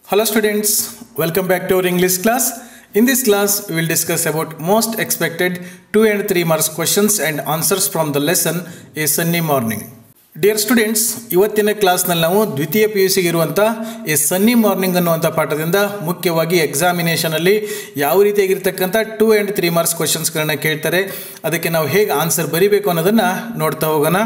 Hello students, welcome back to our English class. In this class, we will discuss about most expected 2 and 3 marks questions and answers from the lesson A Sunny Morning. Dear students, ಇವತ್ತಿನ ಕ್ಲಾಸ್ನಲ್ಲಿ ನಾವು ದ್ವಿತೀಯ PUC ಗೆ ಇರುವಂತ A sunny morning ಅನ್ನುವಂತ ಪಾಠದಿಂದ ಮುಖ್ಯವಾಗಿ examination ಅಲ್ಲಿ ಯಾವ ರೀತಿಯಾಗಿರತಕ್ಕಂತ 2 and 3 ಮಾರ್ಕ್ಸ್ ಕ್ವೆಶ್ಚನ್ಸ್ ಗಳನ್ನ ಕೇಳ್ತಾರೆ, ಅದಕ್ಕೆ ನಾವು ಹೇಗೆ ಆನ್ಸರ್ ಬರಿಬೇಕು ಅನ್ನೋದನ್ನ ನೋಡ್ತಾ ಹೋಗೋಣ.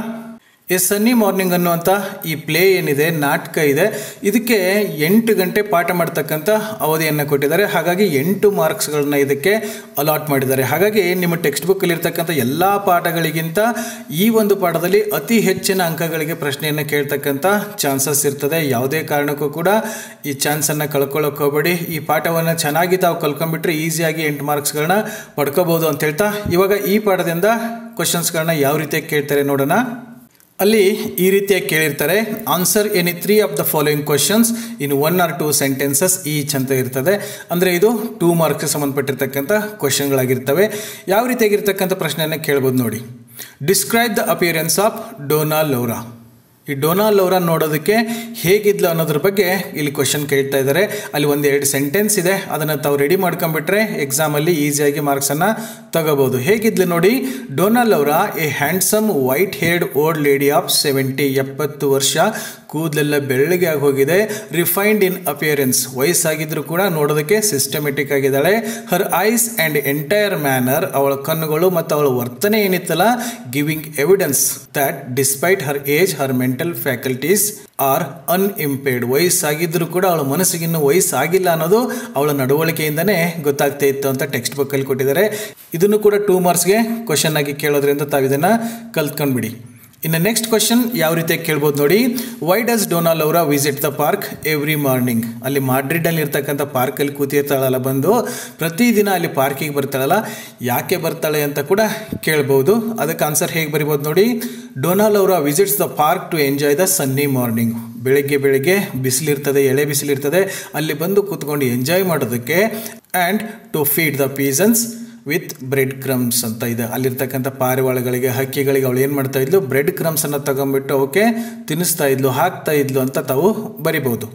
ಎ ಸನ್ನಿ ಮಾರ್ನಿಂಗ್ ಅನ್ನುವಂಥ ಈ ಪ್ಲೇ ಏನಿದೆ, ನಾಟಕ ಇದೆ, ಇದಕ್ಕೆ 8 ಗಂಟೆ ಪಾಠ ಮಾಡ್ತಕ್ಕಂಥ ಅವಧಿಯನ್ನು ಕೊಟ್ಟಿದ್ದಾರೆ. ಹಾಗಾಗಿ 8 ಮಾರ್ಕ್ಸ್ಗಳನ್ನ ಇದಕ್ಕೆ ಅಲಾಟ್ ಮಾಡಿದ್ದಾರೆ. ಹಾಗಾಗಿ ನಿಮ್ಮ ಟೆಕ್ಸ್ಟ್ ಬುಕ್ಕಲ್ಲಿರ್ತಕ್ಕಂಥ ಎಲ್ಲ ಪಾಠಗಳಿಗಿಂತ ಈ ಒಂದು ಪಾಠದಲ್ಲಿ ಅತಿ ಹೆಚ್ಚಿನ ಅಂಕಗಳಿಗೆ ಪ್ರಶ್ನೆಯನ್ನು ಕೇಳ್ತಕ್ಕಂಥ ಚಾನ್ಸಸ್ ಇರ್ತದೆ. ಯಾವುದೇ ಕಾರಣಕ್ಕೂ ಕೂಡ ಈ ಚಾನ್ಸನ್ನು ಕಳ್ಕೊಳ್ಳೋಕೆ ಹೋಗಬೇಡಿ. ಈ ಪಾಠವನ್ನು ಚೆನ್ನಾಗಿ ತಾವು ಕಲ್ಕೊಂಡ್ಬಿಟ್ರೆ ಈಸಿಯಾಗಿ 8 ಮಾರ್ಕ್ಸ್ಗಳನ್ನ ಪಡ್ಕೋಬಹುದು ಅಂತ ಹೇಳ್ತಾ ಇವಾಗ ಈ ಪಾಠದಿಂದ ಕ್ವಶನ್ಸ್ಗಳನ್ನ ಯಾವ ರೀತಿಯಾಗಿ ಕೇಳ್ತಾರೆ ನೋಡೋಣ. ಅಲ್ಲಿ ಈ ರೀತಿಯಾಗಿ ಕೇಳಿರ್ತಾರೆ, answer any 3 of the following questions in 1 or 2 sentences each ಅಂತ ಇರ್ತದೆ. ಅಂದರೆ ಇದು 2 ಮಾರ್ಕ್ಸ್ಗೆ ಸಂಬಂಧಪಟ್ಟಿರ್ತಕ್ಕಂಥ ಕ್ವಶನ್ಗಳಾಗಿರ್ತವೆ. ಯಾವ ರೀತಿಯಾಗಿರ್ತಕ್ಕಂಥ ಪ್ರಶ್ನೆಯನ್ನು ಕೇಳ್ಬೋದು ನೋಡಿ. Describe the appearance of Dona ಲೌರಾ. ಈ ಡೋನಾ ಲೌರಾ ನೋಡೋದಕ್ಕೆ ಹೇಗಿದ್ಲು ಅನ್ನೋದ್ರ ಬಗ್ಗೆ ಇಲ್ಲಿ ಕ್ವಶನ್ ಕೇಳ್ತಾ ಇದ್ದಾರೆ. ಅಲ್ಲಿ 1-2 ಸೆಂಟೆನ್ಸ್ ಇದೆ, ಅದನ್ನು ತಾವು ರೆಡಿ ಮಾಡ್ಕೊಂಡ್ಬಿಟ್ರೆ ಎಕ್ಸಾಮಲ್ಲಿ ಈಸಿಯಾಗಿ ಮಾರ್ಕ್ಸನ್ನು ತಗೋಬೋದು. ಹೇಗಿದ್ಲು ನೋಡಿ. Dona Laura a handsome white haired old lady of 70 ವರ್ಷ, ಕೂದಲೆಲ್ಲ ಬೆಳ್ಳಗೆ ಆಗಿ ಹೋಗಿದೆ. ರಿಫೈನ್ಡ್ ಇನ್ ಅಪಿಯರೆನ್ಸ್, ವಯಸ್ಸಾಗಿದ್ರು ಕೂಡ ನೋಡೋದಕ್ಕೆ ಸಿಸ್ಟಮೆಟಿಕ್ ಆಗಿದ್ದಾಳೆ. Her eyes and entire manner, ಅವಳ ಕಣ್ಣುಗಳು ಮತ್ತು ಅವಳ ವರ್ತನೆ ಏನಿತ್ತಲ್ಲ, giving evidence that despite her age her mental faculties are unimpaired. ವಯಸ್ಸಾಗಿದ್ರು ಕೂಡ ಅವಳ ಮನಸ್ಸಿಗೆ ಇನ್ನೂ ವಯಸ್ಸಾಗಿಲ್ಲ ಅನ್ನೋದು ಅವಳ ನಡವಳಿಕೆಯಿಂದನೇ ಗೊತ್ತಾಗ್ತಾ ಇತ್ತು ಅಂತ ಟೆಕ್ಸ್ಟ್ ಬುಕ್ಕಲ್ಲಿ ಕೊಟ್ಟಿದ್ದಾರೆ. ಇದನ್ನು ಕೂಡ 2 ಮಾರ್ಕ್ಸ್ಗೆ ಕ್ವಶನ್ ಆಗಿ ಕೇಳೋದ್ರಿಂದ ತಾವು ಇದನ್ನು ಕಲ್ತ್ಕೊಂಡ್ಬಿಡಿ. ಇನ್ನು ನೆಕ್ಸ್ಟ್ ಕ್ವಶನ್ ಯಾವ ರೀತಿಯಾಗಿ ಕೇಳ್ಬೋದು ನೋಡಿ. Why does Dona Laura visit the park every morning. ಅಲ್ಲಿ ಮಾಡ್ರಿಡಲ್ಲಿ ಇರ್ತಕ್ಕಂಥ ಪಾರ್ಕಲ್ಲಿ ಕೂತಿರ್ತಾಳಲ್ಲ, ಬಂದು ಪ್ರತಿದಿನ ಅಲ್ಲಿ ಪಾರ್ಕಿಗೆ ಬರ್ತಾಳಲ್ಲ, ಯಾಕೆ ಬರ್ತಾಳೆ ಅಂತ ಕೂಡ ಕೇಳ್ಬೋದು. ಅದಕ್ಕೆ ಆನ್ಸರ್ ಹೇಗೆ ಬರಿಬೋದು ನೋಡಿ. Dona Laura visits the park to enjoy the sunny morning. ಬೆಳಗ್ಗೆ ಬಿಸಿಲಿರ್ತದೆ, ಎಳೆ ಬಿಸಿಲಿರ್ತದೆ, ಅಲ್ಲಿ ಬಂದು ಕೂತ್ಕೊಂಡು ಎಂಜಾಯ್ ಮಾಡೋದಕ್ಕೆ. And to feed the pigeons with bread crumbs ಅಂತ ಇದೆ. ಅಲ್ಲಿರ್ತಕ್ಕಂಥ ಪಾರಿವಾಳಗಳಿಗೆ, ಹಕ್ಕಿಗಳಿಗೆ ಅವಳು ಏನು ಮಾಡ್ತಾ ಇದ್ಲು, ಬ್ರೆಡ್ ಕ್ರಮ್ಸನ್ನು ತಗೊಂಡ್ಬಿಟ್ಟು ಅವಕ್ಕೆ ತಿನ್ನಿಸ್ತಾ ಇದ್ಲು, ಹಾಕ್ತಾ ಇದ್ಲು ಅಂತ ತಾವು ಬರಿಬೋದು.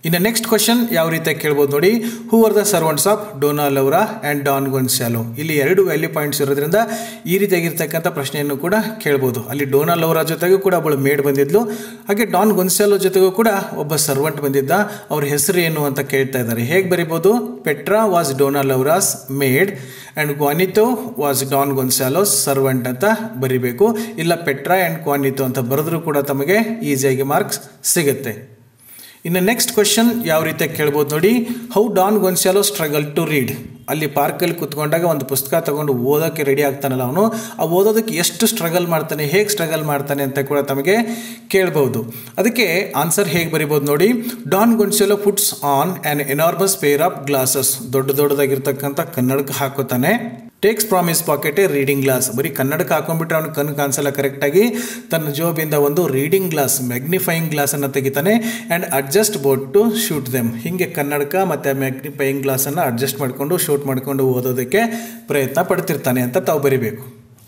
ಇನ್ನು ನೆಕ್ಸ್ಟ್ ಕ್ವಶನ್ ಯಾವ ರೀತಿಯಾಗಿ ಕೇಳ್ಬೋದು ನೋಡಿ. Who are the servants of Dona Laura and Don Gonzalo. ಇಲ್ಲಿ 2 ವ್ಯಾಲ್ಯೂ ಪಾಯಿಂಟ್ಸ್ ಇರೋದ್ರಿಂದ ಈ ರೀತಿಯಾಗಿರ್ತಕ್ಕಂಥ ಪ್ರಶ್ನೆಯನ್ನು ಕೂಡ ಕೇಳ್ಬೋದು. ಅಲ್ಲಿ ಡೋನಾ ಲೌರಾ ಜೊತೆಗೂ ಕೂಡ ಒಬ್ಬಳು ಮೇಡ್ ಬಂದಿದ್ಲು, ಹಾಗೆ ಡಾನ್ ಗೊನ್ಸಾಲೋ ಜೊತೆಗೂ ಕೂಡ ಒಬ್ಬ ಸರ್ವೆಂಟ್ ಬಂದಿದ್ದ. ಅವ್ರ ಹೆಸರು ಏನು ಅಂತ ಕೇಳ್ತಾ ಇದ್ದಾರೆ. ಹೇಗೆ ಬರಿಬೋದು. Petra was Dona Laura's maid and Juanito was Don Gonzalo's servant ಅಂತ ಬರಿಬೇಕು. ಇಲ್ಲ ಪೆಟ್ರಾ ಆ್ಯಂಡ್ ಕ್ವಾನಿಟೋ ಅಂತ ಬರೆದ್ರೂ ಕೂಡ ತಮಗೆ ಈಸಿಯಾಗಿ ಮಾರ್ಕ್ಸ್ ಸಿಗುತ್ತೆ. ಇನ್ನು ನೆಕ್ಸ್ಟ್ ಕ್ವಶನ್ ಯಾವ ರೀತಿಯಾಗಿ ಕೇಳ್ಬೋದು ನೋಡಿ. How Don Gonzalo struggle to read. ಅಲ್ಲಿ ಪಾರ್ಕಲ್ಲಿ ಕೂತ್ಕೊಂಡಾಗ ಒಂದು ಪುಸ್ತಕ ತಗೊಂಡು ಓದೋಕ್ಕೆ ರೆಡಿ ಆಗ್ತಾನಲ್ಲ ಅವನು, ಆ ಓದೋದಕ್ಕೆ ಎಷ್ಟು ಸ್ಟ್ರಗಲ್ ಮಾಡ್ತಾನೆ, ಹೇಗೆ ಸ್ಟ್ರಗಲ್ ಮಾಡ್ತಾನೆ ಅಂತ ಕೂಡ ತಮಗೆ ಕೇಳ್ಬೋದು. ಅದಕ್ಕೆ ಆನ್ಸರ್ ಹೇಗೆ ಬರಿಬೋದು ನೋಡಿ. Don Gonzalo puts on an enormous pair of glasses. ದೊಡ್ಡದಾಗಿರ್ತಕ್ಕಂಥ ಕನ್ನಡಕ ಹಾಕೋತಾನೆ. Takes from his pocket a reading glass. ಬರೀ ಕನ್ನಡಕ ಹಾಕೊಂಡ್ಬಿಟ್ರೆ ಅವ್ನು ಕಣ್ಣು ಕಾಣಿಸಲ್ಲ ಕರೆಕ್ಟಾಗಿ. ತನ್ನ ಜೋಬಿಂದ ಒಂದು ರೀಡಿಂಗ್ ಗ್ಲಾಸ್, ಮ್ಯಾಗ್ನಿಫೈಯಿಂಗ್ ಗ್ಲಾಸನ್ನು ತೆಗಿತಾನೆ. And adjust boat to shoot them. ಹೀಗೆ ಕನ್ನಡಕ ಮತ್ತು ಮ್ಯಾಗ್ನಿಫೈಯಿಂಗ್ ಗ್ಲಾಸನ್ನು ಅಡ್ಜಸ್ಟ್ ಮಾಡಿಕೊಂಡು ಶೂಟ್ ಮಾಡಿಕೊಂಡು ಓದೋದಕ್ಕೆ ಪ್ರಯತ್ನ ಪಡ್ತಿರ್ತಾನೆ ಅಂತ ತಾವು ಬರಿಬೇಕು.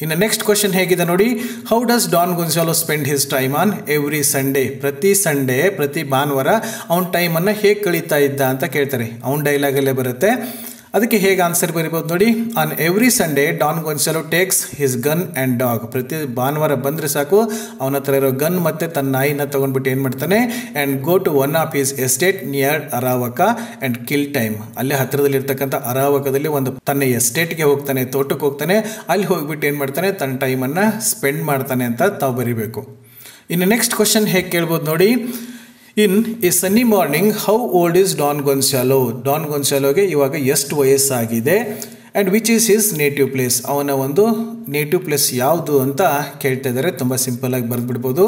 ಇನ್ನು ನೆಕ್ಸ್ಟ್ ಕ್ವಶನ್ ಹೇಗಿದೆ ನೋಡಿ. How does Don ಗೊನ್ಸಾಲೋ spend his time on every Sunday. ಪ್ರತಿ ಭಾನುವಾರ ಅವನ ಟೈಮನ್ನು ಹೇಗೆ ಕಳೀತಾ ಇದ್ದ ಅಂತ ಕೇಳ್ತಾರೆ. ಅವನ ಡೈಲಾಗಲ್ಲೇ ಬರುತ್ತೆ. ಅದಕ್ಕೆ ಹೇಗೆ ಆನ್ಸರ್ ಬರಿಬೋದು ನೋಡಿ. On every Sunday Don ಗೊನ್ಸಾಲೋ takes his gun and dog. ಪ್ರತಿ ಭಾನುವಾರ ಬಂದರೆ ಸಾಕು, ಅವನ ಹತ್ರ ಇರೋ ಗನ್ ಮತ್ತು ತನ್ನ ನಾಯಿನ ತೊಗೊಂಡ್ಬಿಟ್ಟು ಏನು ಮಾಡ್ತಾನೆ, and go to one of his estate near Aravaca and kill time. ಅಲ್ಲೇ ಹತ್ತಿರದಲ್ಲಿರ್ತಕ್ಕಂಥ ಅರಾವಕದಲ್ಲಿ ಒಂದು ತನ್ನ ಎಸ್ಟೇಟ್ಗೆ ಹೋಗ್ತಾನೆ, ತೋಟಕ್ಕೆ ಹೋಗ್ತಾನೆ. ಅಲ್ಲಿ ಹೋಗ್ಬಿಟ್ಟು ಏನು ಮಾಡ್ತಾನೆ, ತನ್ನ ಟೈಮನ್ನು ಸ್ಪೆಂಡ್ ಮಾಡ್ತಾನೆ ಅಂತ ತಾವು ಬರಿಬೇಕು. ಇನ್ನು ನೆಕ್ಸ್ಟ್ ಕ್ವಶನ್ ಹೇಗೆ ಕೇಳ್ಬೋದು ನೋಡಿ. In a sunny morning how old is Don Gonzalo. Don ಗೊನ್ಸಾಲೋಗೆ ಇವಾಗ ಎಷ್ಟು ವಯಸ್ಸಾಗಿದೆ. And which is his native place. ಅವನ ಒಂದು ನೇಟಿವ್ ಪ್ಲೇಸ್ ಯಾವುದು ಅಂತ ಕೇಳ್ತಾ ಇದ್ದಾರೆ. ತುಂಬ ಸಿಂಪಲ್ಲಾಗಿ ಬರೆದ್ಬಿಡ್ಬೋದು.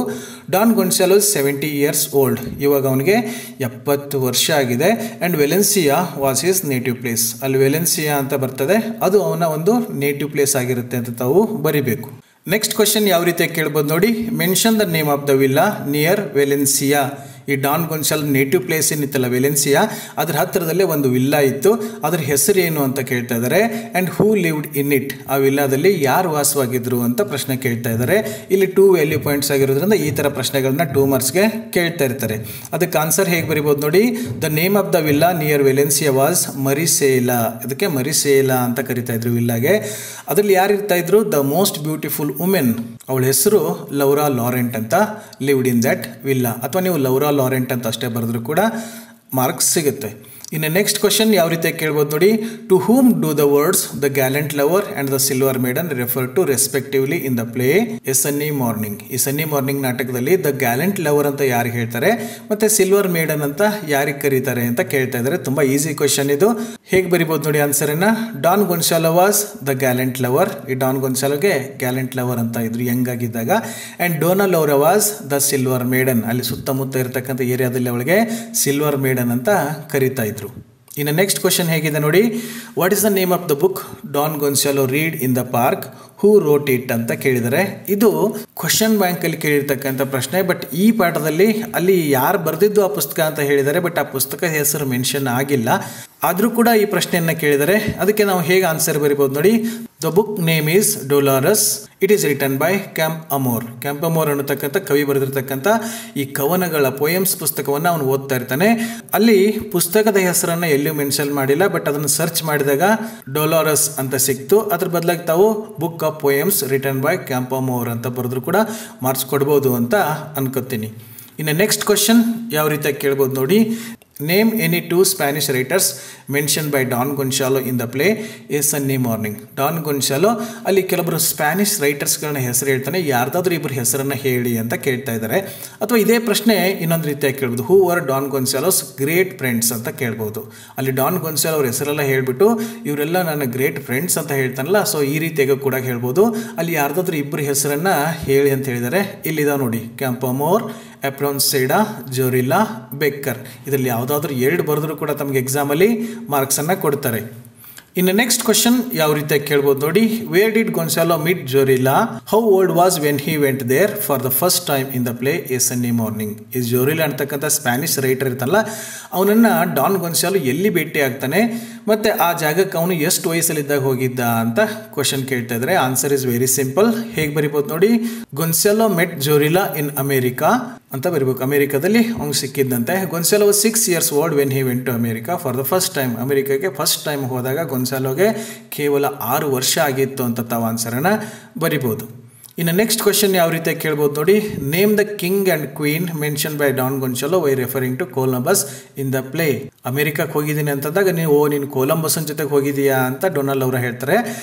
Don Gonzalo 70 years old. ಇವಾಗ ಅವನಿಗೆ 70 ವರ್ಷ ಆಗಿದೆ. And Valencia was his native place. ಅಲ್ಲಿ ವೆಲೆನ್ಸಿಯಾ ಅಂತ ಬರ್ತದೆ, ಅದು ಅವನ ಒಂದು ನೇಟಿವ್ ಪ್ಲೇಸ್ ಆಗಿರುತ್ತೆ ಅಂತ ತಾವು ಬರಿಬೇಕು. ನೆಕ್ಸ್ಟ್ ಕ್ವಶನ್ ಯಾವ ರೀತಿಯಾಗಿ ಕೇಳ್ಬೋದು ನೋಡಿ. Mention the name of the villa near Valencia. ಈ ಡಾನ್ ಗೊನ್ಸಾಲೋ ನೇಟಿವ್ ಪ್ಲೇಸ್ ಏನಿತ್ತಲ್ಲ ವೆಲೆನ್ಸಿಯಾ, ಅದ್ರ ಹತ್ತಿರದಲ್ಲೇ ಒಂದು ವಿಲ್ಲಾ ಇತ್ತು. ಅದ್ರ ಹೆಸರು ಏನು ಅಂತ ಕೇಳ್ತಾ ಇದ್ದಾರೆ. And who lived in it, ಆ ವಿಲ್ಲಾದಲ್ಲಿ ಯಾರು ವಾಸವಾಗಿದ್ರು ಅಂತ ಪ್ರಶ್ನೆ ಕೇಳ್ತಾ ಇದ್ದಾರೆ. ಇಲ್ಲಿ 2 ವ್ಯಾಲ್ಯೂ ಪಾಯಿಂಟ್ಸ್ ಆಗಿರೋದ್ರಿಂದ ಈ ಥರ ಪ್ರಶ್ನೆಗಳನ್ನ 2 ಮಾರ್ಕ್ಸ್ಗೆ ಕೇಳ್ತಾ ಇರ್ತಾರೆ. ಅದಕ್ಕೆ ಆನ್ಸರ್ ಹೇಗೆ ಬರಿಬೋದು ನೋಡಿ. The name of the villa near Valencia was Marisela. ಇದಕ್ಕೆ ಮರಿಸೇಲಾ ಅಂತ ಕರಿತಾ ಇದ್ರು ವಿಲ್ಲಾಗೆ. ಅದರಲ್ಲಿ ಯಾರು ಇರ್ತಾ ಇದ್ರು? ದ ಮೋಸ್ಟ್ ಬ್ಯೂಟಿಫುಲ್ ವುಮೆನ್, ಅವಳ ಹೆಸರು ಲೌರಾ ಲಾರೆಂಟ್ ಅಂತ, ಲಿವ್ಡ್ ಇನ್ ದಟ್ ವಿಲ್ಲಾ. ಅಥವಾ ನೀವು ಲೌರಾ ಲಾರೆಂಟ್ ಅಂತ ಅಷ್ಟೇ ಬರೆದ್ರು ಕೂಡ ಮಾರ್ಕ್ಸ್ ಸಿಗುತ್ತೆ. ಇನ್ನು ನೆಕ್ಸ್ಟ್ ಕ್ವಶನ್ ಯಾವ ರೀತಿ ಕೇಳ್ಬೋದು ನೋಡಿ. To whom do the words the gallant lover and the silver maiden refer to respectively in the play a sunny morning. ಈ ಸನ್ನಿ ಮಾರ್ನಿಂಗ್ ನಾಟಕದಲ್ಲಿ ದ ಗ್ಯಾಲೆಂಟ್ ಲವರ್ ಅಂತ ಯಾರಿಗೆ ಹೇಳ್ತಾರೆ ಮತ್ತು ಸಿಲ್ವರ್ ಮೇಡನ್ ಅಂತ ಯಾರಿಗೆ ಕರೀತಾರೆ ಅಂತ ಕೇಳ್ತಾ ಇದ್ದಾರೆ. ತುಂಬ ಈಸಿ ಕ್ವಶನ್ ಇದು. ಹೇಗೆ ಬರಿಬೋದು ನೋಡಿ ಆನ್ಸರನ್ನು. Don Gonzalo was the gallant lover. ಈ ಡಾನ್ ಗೊನ್ಸಾಲೋಗೆ ಗ್ಯಾಲೆಂಟ್ ಲವರ್ ಅಂತ ಇದ್ರು ಯಂಗಾಗಿದ್ದಾಗ. And Dona Laura was the silver maiden. ಅಲ್ಲಿ ಸುತ್ತಮುತ್ತ ಇರತಕ್ಕಂಥ ಏರಿಯಾದಲ್ಲಿ ಅವಳಿಗೆ ಸಿಲ್ವರ್ ಮೇಡನ್ ಅಂತ ಕರೀತಾ ಇದ್ರು. ಇನ್ನು ನೆಕ್ಸ್ಟ್ ಕ್ವಶನ್ ಹೇಗಿದೆ ನೋಡಿ. What is the name of the book Don ಗೊನ್ಸಾಲೋ read in the park, who wrote it ಅಂತ ಕೇಳಿದರೆ. ಇದು ಕ್ವಶನ್ ಬ್ಯಾಂಕಲ್ಲಿ ಕೇಳಿರ್ತಕ್ಕಂಥ ಪ್ರಶ್ನೆ. ಬಟ್ ಈ ಪಾಠದಲ್ಲಿ ಅಲ್ಲಿ ಯಾರು ಬರೆದಿದ್ದು ಆ ಪುಸ್ತಕ ಅಂತ ಹೇಳಿದ್ದಾರೆ. ಬಟ್ ಆ ಪುಸ್ತಕ ಹೆಸರು ಮೆನ್ಷನ್ ಆಗಿಲ್ಲ. ಆದರೂ ಕೂಡ ಈ ಪ್ರಶ್ನೆಯನ್ನು ಕೇಳಿದರೆ ಅದಕ್ಕೆ ನಾವು ಹೇಗೆ ಆನ್ಸರ್ ಬರಿಬೋದು ನೋಡಿ. The book name is Dolores. It is written by Campoamor. Campoamor ಅನ್ನತಕ್ಕಂಥ ಕವಿ ಬರೆದಿರ್ತಕ್ಕಂಥ ಈ ಕವನಗಳ ಪೋಯಮ್ಸ್ ಪುಸ್ತಕವನ್ನು ಅವನು ಓದ್ತಾ ಇರ್ತಾನೆ. ಅಲ್ಲಿ ಪುಸ್ತಕದ ಹೆಸರನ್ನು ಎಲ್ಲಿಯೂ ಮೆನ್ಷನ್ ಮಾಡಿಲ್ಲ. ಬಟ್ ಅದನ್ನು ಸರ್ಚ್ ಮಾಡಿದಾಗ ಡೊಲಾರಸ್ ಅಂತ ಸಿಕ್ತು. ಅದ್ರ ಬದಲಾಗಿ ತಾವು book of poems written by Campoamor ಅಂತ ಬರೆದ್ರು ಕೂಡ ಮಾರ್ಕ್ಸ್ ಕೊಡ್ಬೋದು ಅಂತ ಅನ್ಕೋತೀನಿ. ಇನ್ನು ನೆಕ್ಸ್ಟ್ ಕ್ವಶನ್ ಯಾವ ರೀತಿಯಾಗಿ ಕೇಳ್ಬೋದು ನೋಡಿ. Name any 2 Spanish writers mention by Don Gonzalo in the play a sunny morning. Don ಗೊನ್ಸಾಲೋ ಅಲ್ಲಿ ಕೆಲವರು ಸ್ಪ್ಯಾನಿಷ್ ರೈಟರ್ಸ್ಗಳನ್ನ ಹೆಸರು ಹೇಳ್ತಾನೆ. ಯಾರ್ದಾದ್ರೂ ಇಬ್ಬರು ಹೆಸರನ್ನು ಹೇಳಿ ಅಂತ ಕೇಳ್ತಾ ಇದ್ದಾರೆ. ಅಥವಾ ಇದೇ ಪ್ರಶ್ನೆ ಇನ್ನೊಂದು ರೀತಿಯಾಗಿ ಕೇಳ್ಬೋದು. Who are Don Gonzalo's great friends ಅಂತ ಕೇಳ್ಬೋದು. ಅಲ್ಲಿ ಡಾನ್ ಗೊನ್ಸಾಲೋ ಅವ್ರ ಹೆಸರೆಲ್ಲ ಹೇಳ್ಬಿಟ್ಟು ಇವರೆಲ್ಲ ನನ್ನ ಗ್ರೇಟ್ ಫ್ರೆಂಡ್ಸ್ ಅಂತ ಹೇಳ್ತಾನಲ್ಲ, ಸೊ ಈ ರೀತಿಯಾಗಿ ಕೂಡ ಹೇಳ್ಬೋದು. ಅಲ್ಲಿ ಯಾರ್ದಾದ್ರೂ ಇಬ್ಬರು ಹೆಸರನ್ನು ಹೇಳಿ ಅಂತ ಹೇಳಿದ್ದಾರೆ. ಇಲ್ಲಿದಾವೆ ನೋಡಿ, ಕ್ಯಾಂಪ್ ಅಮೋರ್, ಎಪ್ರೋನ್ಸೆಡಾ, ಜೋರಿಲ್ಲಾ, ಬೆಕ್ಕರ್. ಇದರಲ್ಲಿ ಯಾವುದಾದ್ರೂ 2 ಬರೆದ್ರು ಕೂಡ ತಮಗೆ ಎಕ್ಸಾಮಲ್ಲಿ ಮಾರ್ಕ್ಸನ್ನು ಕೊಡ್ತಾರೆ. ಇನ್ನು ನೆಕ್ಸ್ಟ್ ಕ್ವಶನ್ ಯಾವ ರೀತಿಯಾಗಿ ಕೇಳ್ಬೋದು ನೋಡಿ. Where did Gonzalo meet Zorrilla, how old was when he went there for the first time in the play a sunny morning. ಈ ಜೋರಿಲ್ಲಾ ಅಂತಕ್ಕಂಥ ಸ್ಪ್ಯಾನಿಷ್ ರೈಟರ್ ಇರ್ತಾನಲ್ಲ, ಅವನನ್ನು ಡಾನ್ ಗೊನ್ಸಾಲೋ ಎಲ್ಲಿ ಭೇಟಿ ಆಗ್ತಾನೆ ಮತ್ತು ಆ ಜಾಗಕ್ಕೆ ಅವನು ಎಷ್ಟು ವಯಸ್ಸಲ್ಲಿದ್ದಾಗ ಹೋಗಿದ್ದ ಅಂತ ಕ್ವಶನ್ ಕೇಳ್ತಾ ಇದ್ದಾರೆ. Answer is very simple. ಹೇಗೆ ಬರಿಬೋದು ನೋಡಿ. ಗೊನ್ಸಾಲೋ ಮೆಟ್ ಜೋರಿಲ್ಲಾ ಇನ್ ಅಮೇರಿಕಾ ಅಂತ ಬರಿಬೇಕು. ಅಮೇರಿಕಾದಲ್ಲಿ ಅವ್ನು ಸಿಕ್ಕಿದ್ದಂತೆ. Gonzalo 6 years old when he went to America for the first time. ಅಮೇರಿಕಾಗೆ ಫಸ್ಟ್ ಟೈಮ್ ಹೋದಾಗ ಗೊನ್ಸಾಲೋಗೆ ಕೇವಲ 6 ವರ್ಷ ಆಗಿತ್ತು ಅಂತ ತಾವು ಆನ್ಸರನ್ನು ಬರಿಬೋದು. ಇನ್ನು ನೆಕ್ಸ್ಟ್ ಕ್ವಶನ್ ಯಾವ ರೀತಿಯಾಗಿ ಕೇಳ್ಬೋದು ನೋಡಿ. Name the king and queen mention by Don Gonzalo why referring to Columbus in the play. ಅಮೇರಿಕಕ್ಕೆ ಹೋಗಿದ್ದೀನಿ ಅಂತಂದಾಗ ನೀನು ಕೊಲಂಬಸ್ನ ಜೊತೆಗೆ ಹೋಗಿದೀಯಾ ಅಂತ ಡೊನಾಲ್ಡ್ ಅವರು ಹೇಳ್ತಾರೆ.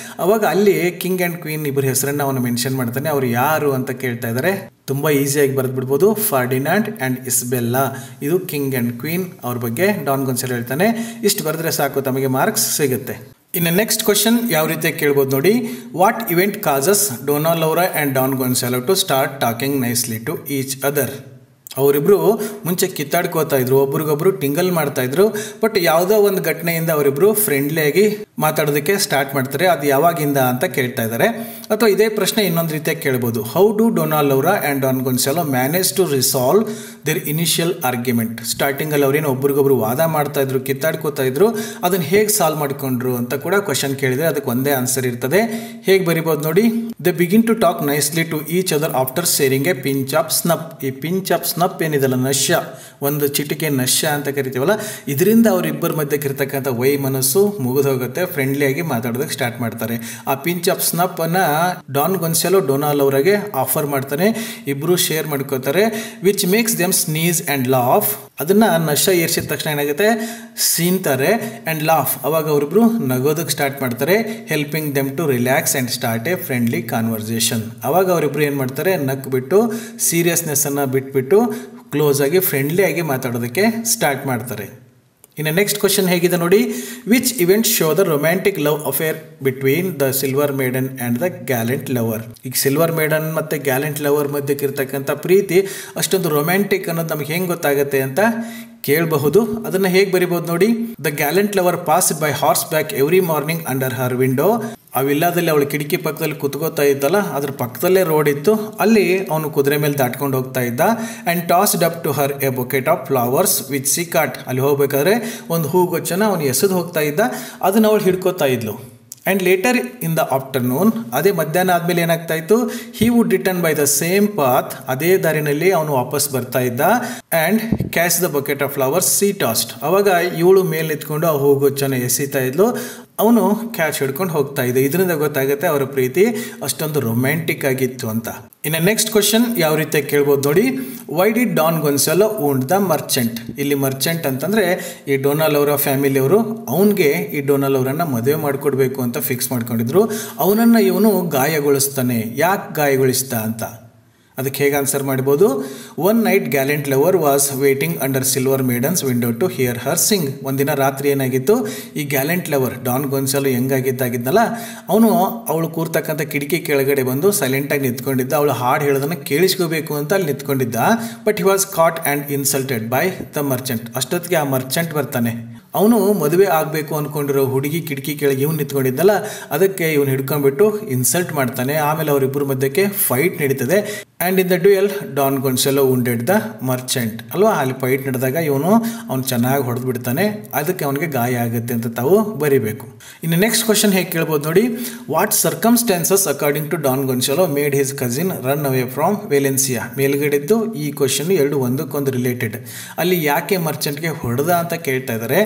ಅವಾಗ ಅಲ್ಲಿ ಕಿಂಗ್ ಆ್ಯಂಡ್ ಕ್ವೀನ್ ಇಬ್ಬರು ಹೆಸರನ್ನು ಅವನು ಮೆನ್ಷನ್ ಮಾಡ್ತಾನೆ. ಅವ್ರು ಯಾರು ಅಂತ ಕೇಳ್ತಾ ಇದ್ದಾರೆ. ತುಂಬ ಈಸಿಯಾಗಿ ಬರೆದು ಬಿಡ್ಬೋದು. Ferdinand and Isabella. ಇದು ಕಿಂಗ್ ಆ್ಯಂಡ್ ಕ್ವೀನ್ ಅವ್ರ ಬಗ್ಗೆ ಡಾನ್ ಗೊನ್ಸಾಲೋ ಹೇಳ್ತಾನೆ. ಇಷ್ಟು ಬರೆದ್ರೆ ಸಾಕು, ತಮಗೆ ಮಾರ್ಕ್ಸ್ ಸಿಗುತ್ತೆ. ಇನ್ನು ನೆಕ್ಸ್ಟ್ ಕ್ವಶನ್ ಯಾವ ರೀತಿಯಾಗಿ ಕೇಳ್ಬೋದು ನೋಡಿ. What event causes Dona Laura and Don Gonzalo to start talking nicely to each other. ಅವರಿಬ್ಬರು ಮುಂಚೆ ಕಿತ್ತಾಡ್ಕೋತಾ ಇದ್ರು, ಒಬ್ರಿಗೊಬ್ರು ಟಿಂಗಲ್ ಮಾಡ್ತಾ ಇದ್ರು. ಬಟ್ ಯಾವುದೋ ಒಂದು ಘಟನೆಯಿಂದ ಅವರಿಬ್ಬರು ಫ್ರೆಂಡ್ಲಿಯಾಗಿ ಮಾತಾಡೋದಕ್ಕೆ ಸ್ಟಾರ್ಟ್ ಮಾಡ್ತಾರೆ. ಅದು ಯಾವಾಗಿಂದ ಅಂತ ಕೇಳ್ತಾ ಇದ್ದಾರೆ. ಅಥವಾ ಇದೇ ಪ್ರಶ್ನೆ ಇನ್ನೊಂದು ರೀತಿಯಾಗಿ ಕೇಳ್ಬೋದು. How do Dona Laura and Don Gonzalo manage to resolve their initial argument. ಸ್ಟಾರ್ಟಿಂಗಲ್ಲಿ ಅವ್ರೇನು ಒಬ್ರಿಗೊಬ್ರು ವಾದ ಮಾಡ್ತಾ ಇದ್ರು, ಕಿತ್ತಾಡ್ಕೋತಾ ಇದ್ರು, ಅದನ್ನು ಹೇಗೆ ಸಾಲ್ವ್ ಮಾಡ್ಕೊಂಡ್ರು ಅಂತ ಕೂಡ ಕ್ವಶನ್ ಕೇಳಿದರೆ ಅದಕ್ಕೆ ಒಂದೇ ಆನ್ಸರ್ ಇರ್ತದೆ. ಹೇಗೆ ಬರಿಬೋದು ನೋಡಿ. They begin to talk nicely to each other after sharing a pinch of snuff. ಈ ಪಿಂಚ್ ಆಫ್ ಸ್ನಪ್ ಏನಿದೆಲ್ಲ, ನಶ್ಯ, ಒಂದು ಚಿಟಿಕೆ ನಶ್ಯ ಅಂತ ಕರಿತೀವಲ್ಲ, ಇದರಿಂದ ಅವರಿಬ್ಬರ ಮಧ್ಯಕ್ಕೆ ಇರ್ತಕ್ಕಂಥ ಮನಸ್ಸು ಮುಗಿದು ಹೋಗುತ್ತೆ. ಫ್ರೆಂಡ್ಲಿಯಾಗಿ ಮಾತಾಡೋದಕ್ಕೆ ಸ್ಟಾರ್ಟ್ ಮಾಡ್ತಾರೆ. ಆ ಪಿಂಚ್ ಆಫ್ ಸ್ನಪ್ ಅನ್ನು ಡಾನ್ ಗೊನ್ಸಾಲೋ ಡೊನಾಲ್ಡ್ ಅವರಿಗೆ ಆಫರ್ ಮಾಡ್ತಾನೆ. ಇಬ್ಬರು ಶೇರ್ ಮಾಡ್ಕೋತಾರೆ. Which makes them sneeze and laugh. ಅದನ್ನು ನಶ ಏರ್ಸಿದ ತಕ್ಷಣ ಏನಾಗುತ್ತೆ, ಸೀನ್ತಾರೆ ಆ್ಯಂಡ್ ಲಾಫ್. ಅವಾಗ ಅವರಿಬ್ರು ನಗೋದಕ್ಕೆ ಸ್ಟಾರ್ಟ್ ಮಾಡ್ತಾರೆ. Helping them to relax and start a friendly conversation. ಅವಾಗ ಅವರಿಬ್ರು ಏನು ಮಾಡ್ತಾರೆ, ನಕ್ಬಿಟ್ಟು ಸೀರಿಯಸ್ನೆಸ್ಸನ್ನು ಬಿಟ್ಬಿಟ್ಟು ಕ್ಲೋಸ್ ಆಗಿ ಫ್ರೆಂಡ್ಲಿಯಾಗಿ ಮಾತಾಡೋದಕ್ಕೆ ಸ್ಟಾರ್ಟ್ ಮಾಡ್ತಾರೆ. ಇನ್ನು ನೆಕ್ಸ್ಟ್ ಕ್ವಶನ್ ಹೇಗಿದೆ ನೋಡಿ. Which event show the romantic love affair between the silver maiden and the gallant lover. ಈಗ ಸಿಲ್ವರ್ ಮೇಡನ್ ಮತ್ತು ಗ್ಯಾಲೆಂಟ್ ಲವರ್ ಮಧ್ಯಕ್ಕೆ ಇರ್ತಕ್ಕಂಥ ಪ್ರೀತಿ ಅಷ್ಟೊಂದು ರೊಮ್ಯಾಂಟಿಕ್ ಅನ್ನೋದು ನಮಗೆ ಹೆಂಗೆ ಗೊತ್ತಾಗುತ್ತೆ ಅಂತ ಕೇಳಬಹುದು. ಅದನ್ನ ಹೇಗೆ ಬರಿಬಹುದು ನೋಡಿ. The gallant lover passed by horse back every morning under Har window. ಆ ವಿಲ್ಲಾದಲ್ಲಿ ಅವಳು ಕಿಟಕಿ ಪಕ್ಕದಲ್ಲಿ ಕುತ್ಕೋತಾ ಇದ್ದಲ್ಲ, ಅದ್ರ ಪಕ್ಕದಲ್ಲೇ ರೋಡ್ ಇತ್ತು, ಅಲ್ಲಿ ಅವನು ಕುದುರೆ ಮೇಲೆ ದಾಟ್ಕೊಂಡು ಹೋಗ್ತಾ ಇದ್ದ. And tossed up to her a bouquet of flowers with she caught. ಅಲ್ಲಿ ಹೋಗ್ಬೇಕಾದ್ರೆ ಒಂದು ಹೂಗೊಚ್ಚನ ಅವನು ಎಸೆದು ಹೋಗ್ತಾ ಇದ್ದ, ಅದನ್ನ ಅವಳು ಹಿಡ್ಕೋತಾ ಇದ್ಲು. And later in the afternoon, ಅದೇ ಮಧ್ಯಾಹ್ನ ಆದಮೇಲೆ ಏನಾಗ್ತಾ ಇತ್ತು, he would return by the same path, ಅದೇ ದಾರಿನಲ್ಲಿ ಅವನು ವಾಪಸ್ ಬರ್ತಾ ಇದ್ದ. And catch the bouquet of flowers she tossed. ಅವಾಗ ಇವಳು ಮೇಲೆ ನಿಂತ್ಕೊಂಡು ಆ ಹೂಗೊಚ್ಚನ ಎಸಿತಾ ಇದ್ಲು, ಅವನು ಕ್ಯಾಚ್ ಹಿಡ್ಕೊಂಡು ಹೋಗ್ತಾ ಇದ್ದ. ಇದರಿಂದ ಗೊತ್ತಾಗುತ್ತೆ ಅವರ ಪ್ರೀತಿ ಅಷ್ಟೊಂದು ರೊಮ್ಯಾಂಟಿಕ್ ಆಗಿತ್ತು ಅಂತ. ಇನ್ನು ನೆಕ್ಸ್ಟ್ ಕ್ವಶನ್ ಯಾವ ರೀತಿ ಕೇಳ್ಬೋದು ನೋಡಿ. Why did Don ಗೊನ್ಸಾಲೋ ವುಂಡ್ the Merchant. ಇಲ್ಲಿ ಮರ್ಚೆಂಟ್ ಅಂತಂದರೆ ಈ ಡೊನಾಲ್ಡ್ ಅವರ ಫ್ಯಾಮಿಲಿಯವರು ಅವನಿಗೆ ಈ ಡೊನಾಲ್ಡ್ ಅವರನ್ನು ಮದುವೆ ಮಾಡಿಕೊಡ್ಬೇಕು ಅಂತ ಫಿಕ್ಸ್ ಮಾಡ್ಕೊಂಡಿದ್ರು. ಅವನನ್ನು ಇವನು ಗಾಯಗೊಳಿಸ್ತಾನೆ. ಯಾಕೆ ಗಾಯಗೊಳಿಸ್ತಾ ಅಂತ ಅದಕ್ಕೆ ಹೇಗೆ ಆನ್ಸರ್ ಮಾಡ್ಬೋದು. One night gallant lover was waiting under silver maiden's window to hear her sing. ಒಂದಿನ ರಾತ್ರಿ ಏನಾಗಿತ್ತು, ಈ ಗ್ಯಾಲೆಂಟ್ ಲವರ್ ಡಾನ್ ಗೊನ್ಸಾಲೋ ಹೆಂಗಾಗಿದ್ದಾಗಿದ್ದಲ್ಲ, ಅವನು ಅವಳು ಕೂರ್ತಕ್ಕಂಥ ಕಿಟಕಿ ಕೆಳಗಡೆ ಬಂದು ಸೈಲೆಂಟಾಗಿ ನಿಂತ್ಕೊಂಡಿದ್ದ. ಅವಳು ಹಾಡು ಹೇಳೋದನ್ನು ಕೇಳಿಸ್ಕೋಬೇಕು ಅಂತ ಅಲ್ಲಿ ನಿಂತ್ಕೊಂಡಿದ್ದ. But he was caught and insulted by the merchant. ಅಷ್ಟೊತ್ತಿಗೆ ಆ ಮರ್ಚೆಂಟ್ ಬರ್ತಾನೆ. ಅವನು ಮದುವೆ ಆಗಬೇಕು ಅಂದ್ಕೊಂಡಿರೋ ಹುಡುಗಿ ಕಿಟಕಿ ಕೆಳಗೆ ಇವನು ನಿಂತ್ಕೊಂಡಿದ್ದಲ್ಲ, ಅದಕ್ಕೆ ಇವನು ಹಿಡ್ಕೊಂಡ್ಬಿಟ್ಟು ಇನ್ಸಲ್ಟ್ ಮಾಡ್ತಾನೆ. ಆಮೇಲೆ ಅವರಿಬ್ಬರ ಮಧ್ಯಕ್ಕೆ ಫೈಟ್ ನಡೀತದೆ. And in the duel Don Gonzalo wounded the merchant ಅಲ್ವಾ. ಅಲ್ಲಿ ಫೈಟ್ ನಡೆದಾಗ ಅವನು ಚೆನ್ನಾಗಿ ಹೊಡೆದು ಬಿಡ್ತಾನೆ, ಅದಕ್ಕೆ ಅವನಿಗೆ ಗಾಯ ಆಗುತ್ತೆ ಅಂತ ತಾವು ಬರಿಬೇಕು. ಇನ್ನು ನೆಕ್ಸ್ಟ್ ಕ್ವಶನ್ ಹೇಗೆ ಕೇಳ್ಬೋದು ನೋಡಿ. What circumstances according to Don Gonzalo made his cousin run away from Valencia. ಮೇಲ್ಗಡೆದ್ದು ಈ ಕ್ವಶನ್ ಎರಡು ಒಂದಕ್ಕೊಂದು ರಿಲೇಟೆಡ್. ಅಲ್ಲಿ ಯಾಕೆ ಮರ್ಚೆಂಟ್ಗೆ ಹೊಡೆದ ಅಂತ ಕೇಳ್ತಾ ಇದ್ದಾರೆ.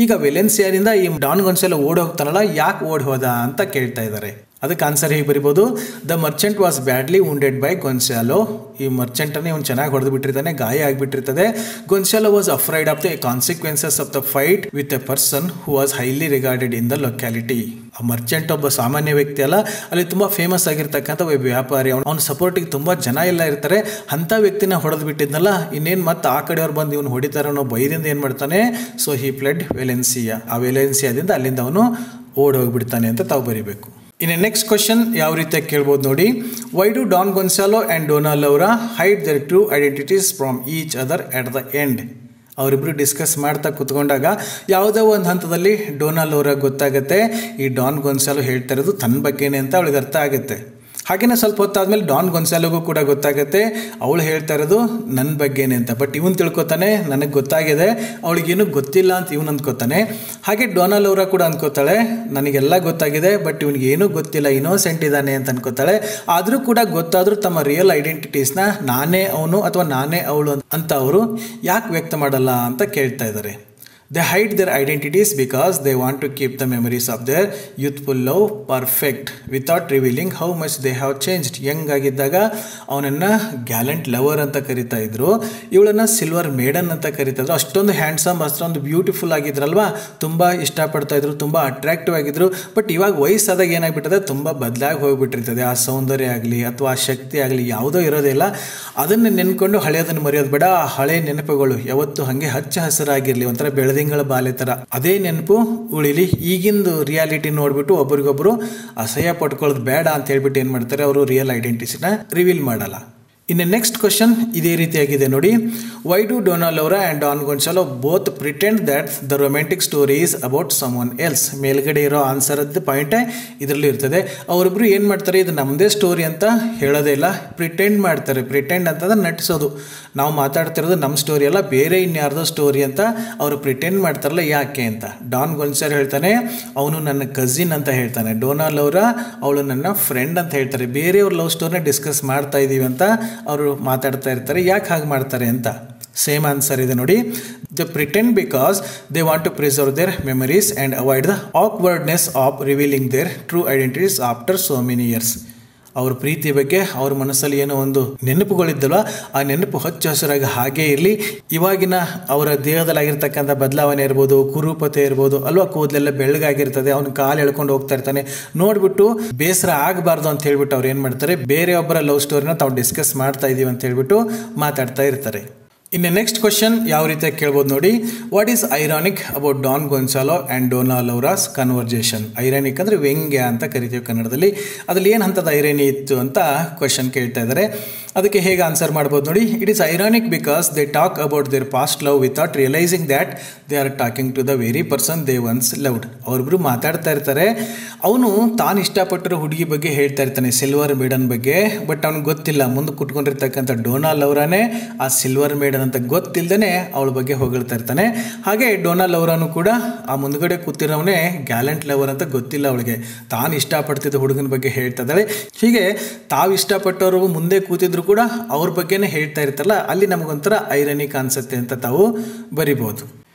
ಈಗ ವೆಲೆನ್ಸಿಯಾದಿಂದ ಈ ಡಾನ್ ಗೊನ್ಸಾಲೋ ಓಡಿ ಹೋಗ್ತಾನಲ್ಲ, ಯಾಕೆ ಓಡಿ ಹೋದ ಅಂತ ಕೇಳ್ತಾ ಇದ್ದಾರೆ. ಅದಕ್ಕೆ ಆನ್ಸರ್ ಹೇಗೆ ಬರಿಬೋದು. The merchant was badly wounded by Gonzalo. ಈ ಮರ್ಚೆಂಟನ್ನು ಇವನು ಚೆನ್ನಾಗಿ ಹೊಡೆದು ಬಿಟ್ಟಿರ್ತಾನೆ, ಗಾಯ ಆಗಿಬಿಟ್ಟಿರ್ತದೆ. Gonzalo was afraid of the consequences of the fight with a person who was highly regarded in the locality. ಆ ಮರ್ಚೆಂಟ್ ಒಬ್ಬ ಸಾಮಾನ್ಯ ವ್ಯಕ್ತಿ ಅಲ್ಲ, ಅಲ್ಲಿ ತುಂಬ ಫೇಮಸ್ ಆಗಿರ್ತಕ್ಕಂಥ ಒಬ್ಬ ವ್ಯಾಪಾರಿ. ಅವನ ಸಪೋರ್ಟಿಗೆ ತುಂಬ ಜನ ಎಲ್ಲ ಇರ್ತಾರೆ. ಅಂಥ ವ್ಯಕ್ತಿನ ಹೊಡೆದು ಬಿಟ್ಟಿದ್ನಲ್ಲ, ಇನ್ನೇನು ಮತ್ತೆ ಆ ಕಡೆಯವ್ರು ಬಂದು ಇವನು ಹೊಡಿತಾರೆ ಅನ್ನೋ ಭಯದಿಂದ ಏನು ಮಾಡ್ತಾನೆ. So he ಫ್ಲೆಡ್ Valencia. ಆ ವೆಲೆನ್ಸಿಯಾದಿಂದ ಅಲ್ಲಿಂದ ಅವನು ಓಡಿ ಹೋಗಿಬಿಡ್ತಾನೆ ಅಂತ ತಾವು ಬರೀಬೇಕು. ಇನ್ನು ನೆಕ್ಸ್ಟ್ ಕ್ವಶನ್ ಯಾವ ರೀತಿಯಾಗಿ ಕೇಳ್ಬೋದು ನೋಡಿ. Why do Don Gonzalo and Donald Laura hide their true identities from each other at the end. ಅವರಿಬ್ಬರು ಡಿಸ್ಕಸ್ ಮಾಡ್ತಾ ಕೂತ್ಕೊಂಡಾಗ ಯಾವುದೋ ಒಂದು ಹಂತದಲ್ಲಿ ಡೊನಾಲ್ಡ್ ಲೌರಾ ಗೊತ್ತಾಗುತ್ತೆ ಈ ಡಾನ್ ಗೊನ್ಸಾಲೋ ಹೇಳ್ತಾ ಇರೋದು ತನ್ನ ಬಗ್ಗೆನೇ ಅಂತ ಅವಳಿಗೆ ಅರ್ಥ ಆಗುತ್ತೆ. ಹಾಗೆಯೇ ಸ್ವಲ್ಪ ಹೊತ್ತಾದ್ಮೇಲೆ ಡಾನ್ ಗೊನ್ಸಾಲೋಗೂ ಕೂಡ ಗೊತ್ತಾಗುತ್ತೆ ಅವಳು ಹೇಳ್ತಾ ಇರೋದು ನನ್ನ ಬಗ್ಗೆನೇ ಅಂತ. ಬಟ್ ಇವನು ತಿಳ್ಕೊತಾನೆ ನನಗೆ ಗೊತ್ತಾಗಿದೆ, ಅವಳಿಗೇನು ಗೊತ್ತಿಲ್ಲ ಅಂತ ಇವನು ಅಂದ್ಕೋತಾನೆ. ಹಾಗೆ ಡೊನಾಲ್ಡ್ ಲೌರಾ ಕೂಡ ಅಂದ್ಕೋತಾಳೆ ನನಗೆಲ್ಲ ಗೊತ್ತಾಗಿದೆ, ಬಟ್ ಇವನಿಗೇನೂ ಗೊತ್ತಿಲ್ಲ, ಇನ್ನೋಸೆಂಟ್ ಇದ್ದಾನೆ ಅಂತ ಅನ್ಕೋತಾಳೆ. ಆದರೂ ಕೂಡ ಗೊತ್ತಾದರೂ ತಮ್ಮ ರಿಯಲ್ ಐಡೆಂಟಿಟೀಸ್ನ ನಾನೇ ಅವನು ಅಥವಾ ನಾನೇ ಅವಳು ಅಂತ ಅವರು ಯಾಕೆ ವ್ಯಕ್ತ ಮಾಡಲ್ಲ ಅಂತ ಕೇಳ್ತಾ ಇದ್ದಾರೆ. They hide their identities because they want to keep the memories of their youthful love perfect without revealing how much they have changed. ಯಂಗಾಗಿದ್ದಾಗ ಅವನನ್ನು ಗ್ಯಾಲೆಂಟ್ ಲವರ್ ಅಂತ ಕರಿತಾ ಇದ್ರು, ಇವಳನ್ನು ಸಿಲ್ವರ್ ಮೇಡನ್ ಅಂತ ಕರಿತಾ ಇದ್ರು. ಅಷ್ಟೊಂದು ಹ್ಯಾಂಡ್ಸಮ್, ಅಷ್ಟೊಂದು ಬ್ಯೂಟಿಫುಲ್ ಆಗಿದ್ರಲ್ವಾ, ತುಂಬ ಇಷ್ಟಪಡ್ತಾ ಇದ್ರು, ತುಂಬ ಅಟ್ರಾಕ್ಟಿವ್ ಆಗಿದ್ರು. ಬಟ್ ಇವಾಗ ವಯಸ್ಸಾದಾಗ ಏನಾಗ್ಬಿಟ್ಟದೆ, ತುಂಬ ಬದಲಾಗಿ ಹೋಗ್ಬಿಟ್ಟಿರ್ತದೆ. ಆ ಸೌಂದರ್ಯ ಆಗಲಿ ಅಥವಾ ಆ ಶಕ್ತಿ ಆಗಲಿ ಯಾವುದೋ ಇರೋದಿಲ್ಲ. ಅದನ್ನು ನೆನ್ಕೊಂಡು ಹಳೆಯದನ್ನು ಮರೆಯೋದು ಬೇಡ. ಆ ಹಳೆ ನೆನಪುಗಳು ಯಾವತ್ತು ಹಾಗೆ ಹಚ್ಚ ಹಸಿರಾಗಿರಲಿ, ಒಂಥರ ಬೆಳೆದಿಂಗಳ ಬಾಲ್ಯ ಥರ ಅದೇ ನೆನಪು ಉಳಿಲಿ. ಈಗಿಂದು ರಿಯಾಲಿಟಿ ನೋಡ್ಬಿಟ್ಟು ಒಬ್ರಿಗೊಬ್ರು ಅಸಹ್ಯ ಪಡ್ಕೊಳ್ಳೋದು ಬೇಡ ಅಂತ ಹೇಳ್ಬಿಟ್ಟು ಏನು ಮಾಡ್ತಾರೆ, ಅವರು ರಿಯಲ್ ಐಡೆಂಟಿಟಿನ ರಿವೀಲ್ ಮಾಡಲ್ಲ. ಇನ್ನು ನೆಕ್ಸ್ಟ್ ಕ್ವಶನ್ ಇದೇ ರೀತಿಯಾಗಿದೆ ನೋಡಿ. Why do Donald Laura and Don Gonzalo both pretend that the romantic story is about someone else. ಮೇಲ್ಗಡೆ ಇರೋ ಆನ್ಸರದ್ದು ಪಾಯಿಂಟೇ ಇದರಲ್ಲಿ ಇರ್ತದೆ. ಅವರಿಬ್ರು ಏನು ಮಾಡ್ತಾರೆ, ಇದು ನಮ್ಮದೇ ಸ್ಟೋರಿ ಅಂತ ಹೇಳೋದೇ ಇಲ್ಲ, ಪ್ರಿಟೆಂಡ್ ಮಾಡ್ತಾರೆ. ಪ್ರಿಟೆಂಡ್ ಅಂತಂದ್ರೆ ನಟಿಸೋದು. ನಾವು ಮಾತಾಡ್ತಿರೋದು ನಮ್ಮ ಸ್ಟೋರಿ ಅಲ್ಲ, ಬೇರೆ ಇನ್ಯಾರ್ದೋ ಸ್ಟೋರಿ ಅಂತ ಅವರು ಪ್ರಿಟೆಂಡ್ ಮಾಡ್ತಾರಲ್ಲ. ಯಾಕೆ ಅಂತ ಡಾನ್ ಗೊನ್ಸಾಲೋ ಹೇಳ್ತಾನೆ ಅವನು ನನ್ನ ಕಸಿನ್ ಅಂತ ಹೇಳ್ತಾನೆ. ಡೊನಾಲ್ಡ್ ಲೌರಾ ಅವಳು ನನ್ನ ಫ್ರೆಂಡ್ ಅಂತ ಹೇಳ್ತಾರೆ. ಬೇರೆಯವ್ರ ಲವ್ ಸ್ಟೋರಿನ ಡಿಸ್ಕಸ್ ಮಾಡ್ತಾ ಇದ್ದೀವಿ ಅಂತ ಅವರು ಮಾತಾಡ್ತಾ ಇರ್ತಾರೆ. ಯಾಕೆ ಹಾಗೆ ಮಾಡ್ತಾರೆ ಅಂತ ಸೇಮ್ ಆನ್ಸರ್ ಇದೆ ನೋಡಿ. The pretend because they want to preserve their memories and avoid the awkwardness of revealing their true identities after so many years. ಅವ್ರ ಪ್ರೀತಿ ಬಗ್ಗೆ ಅವ್ರ ಮನಸ್ಸಲ್ಲಿ ಏನೋ ಒಂದು ನೆನಪುಗಳಿದ್ದಲ್ವ, ಆ ನೆನಪು ಹಚ್ಚ ಹಸಿರಾಗಿ ಹಾಗೇ ಇರಲಿ. ಇವಾಗಿನ ಅವರ ದೇಹದಲ್ಲಾಗಿರ್ತಕ್ಕಂಥ ಬದಲಾವಣೆ ಇರ್ಬೋದು, ಕುರೂಪತೆ ಇರ್ಬೋದು ಅಲ್ವಾ, ಕೂದಲೆಲ್ಲ ಬೆಳ್ಳಗಾಗಿರ್ತದೆ, ಅವ್ನ ಕಾಲು ಎಳ್ಕೊಂಡು ಹೋಗ್ತಾ ಇರ್ತಾನೆ, ನೋಡ್ಬಿಟ್ಟು ಬೇಸರ ಆಗಬಾರ್ದು ಅಂತ ಹೇಳ್ಬಿಟ್ಟು ಅವ್ರು ಏನು ಮಾಡ್ತಾರೆ, ಬೇರೆಯೊಬ್ಬರ ಲವ್ ಸ್ಟೋರಿನ ತಾವು ಡಿಸ್ಕಸ್ ಮಾಡ್ತಾ ಇದ್ದೀವಿ ಅಂತ ಹೇಳ್ಬಿಟ್ಟು ಮಾತಾಡ್ತಾ ಇರ್ತಾರೆ. ಇನ್ನು ನೆಕ್ಸ್ಟ್ ಕ್ವಶನ್ ಯಾವ ರೀತಿಯಾಗಿ ಕೇಳ್ಬೋದು ನೋಡಿ. What is ironic about Don Gonzalo and Donald Laura's conversation. Ironic ಅಂದರೆ ವ್ಯಂಗ್ಯ ಅಂತ ಕರಿತೀವಿ ಕನ್ನಡದಲ್ಲಿ. ಅದ್ರಲ್ಲಿ ಏನು ಹಂತದ ಐರಾನಿ ಇತ್ತು ಅಂತ ಕ್ವಶನ್ ಕೇಳ್ತಾ ಇದ್ದಾರೆ. ಅದಕ್ಕೆ ಹೇಗೆ ಆನ್ಸರ್ ಮಾಡ್ಬೋದು ನೋಡಿ. It is ironic because they talk about their past love without realising that they are talking to the very person they once loved. ಅವರಿಬ್ರು ಮಾತಾಡ್ತಾ ಇರ್ತಾರೆ, ಅವನು ತಾನು ಇಷ್ಟಪಟ್ಟಿರೋ ಹುಡುಗಿ ಬಗ್ಗೆ ಹೇಳ್ತಾ ಇರ್ತಾನೆ, ಸಿಲ್ವರ್ ಮೇಡನ್ ಬಗ್ಗೆ. ಬಟ್ ಅವ್ನಿಗೆ ಗೊತ್ತಿಲ್ಲ, ಮುಂದೆ ಕುಟ್ಕೊಂಡಿರ್ತಕ್ಕಂಥ ಡೋನಾಲ್ಡ್ ಲೌರಾನೇ ಆ ಸಿಲ್ವರ್ ಮೇಡನ್ ಅಂತ ಗೊತ್ತಿಲ್ಲದೇ ಅವಳ ಬಗ್ಗೆ ಹೊಗಳ್ತಾ ಇರ್ತಾನೆ. ಹಾಗೆ ಡೋನಾಲ್ಡ್ ಲೌರಾನು ಕೂಡ ಆ ಮುಂದ್ಗಡೆ ಕೂತಿರೋವನೇ ಗ್ಯಾಲೆಂಟ್ ಲವರ್ ಅಂತ ಗೊತ್ತಿಲ್ಲ ಅವಳಿಗೆ, ತಾನು ಇಷ್ಟಪಡ್ತಿದ್ದ ಹುಡುಗನ ಬಗ್ಗೆ ಹೇಳ್ತಾ ಇದ್ದಾಳೆ. ಹೀಗೆ ತಾವು ಇಷ್ಟಪಟ್ಟವರು ಮುಂದೆ ಕೂತಿದ್ರು ಕೂಡ ಅವ್ರ ಬಗ್ಗೆನೇ ಹೇಳ್ತಾ ಇರ್ತಾರಲ್ಲ, ಅಲ್ಲಿ ನಮಗೊಂಥರ ಐರನಿಕ್ ಅನ್ಸುತ್ತೆ ಅಂತ ತಾವು ಬರಿಬೋದು.